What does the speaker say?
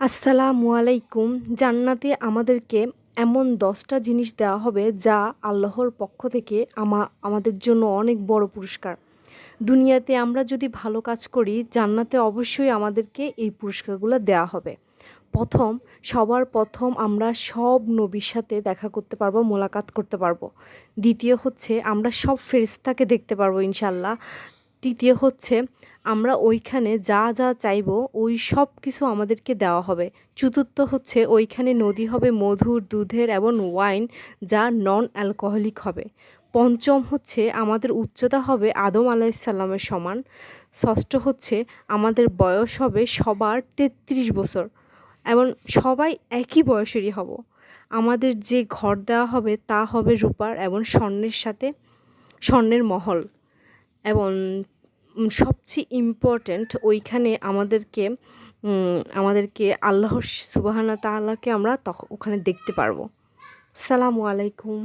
আসসালামু আলাইকুম। জান্নাতে আমাদেরকে এমন ১০টা জিনিস দেওয়া হবে যা আল্লাহর পক্ষ থেকে আমাদের জন্য অনেক বড় পুরস্কার। দুনিয়াতে আমরা যদি ভালো কাজ করি, জান্নাতে অবশ্যই আমাদেরকে এই পুরস্কারগুলো দেওয়া হবে। প্রথম, সবার প্রথম আমরা সব নবীর সাথে দেখা করতে পারবো, মোলাকাত করতে পারবো। দ্বিতীয় হচ্ছে আমরা সব ফেরেশতাকে দেখতে পারবো ইনশাআল্লাহ। তৃতীয় হচ্ছে আমরা ওইখানে যা যা চাইবো ওই সব কিছু আমাদেরকে দেওয়া হবে। চতুর্থ হচ্ছে ওইখানে নদী হবে মধুর, দুধের এবং ওয়াইন যা নন অ্যালকোহলিক হবে। পঞ্চম হচ্ছে আমাদের উচ্চতা হবে আদম আলাইসাল্লামের সমান। ষষ্ঠ হচ্ছে আমাদের বয়স হবে সবার ৩৩ বছর এবং সবাই একই বয়সেরই হব। আমাদের যে ঘর দেওয়া হবে তা হবে রূপার এবং স্বর্ণের সাথে স্বর্ণের মহল। এবং সবচেয়ে ইম্পর্ট্যান্ট ওইখানে আমাদেরকে আল্লাহর সুবহানাহু ওয়া তাআলাকে আমরা ওখানে দেখতে পারবো। আসসালামু আলাইকুম।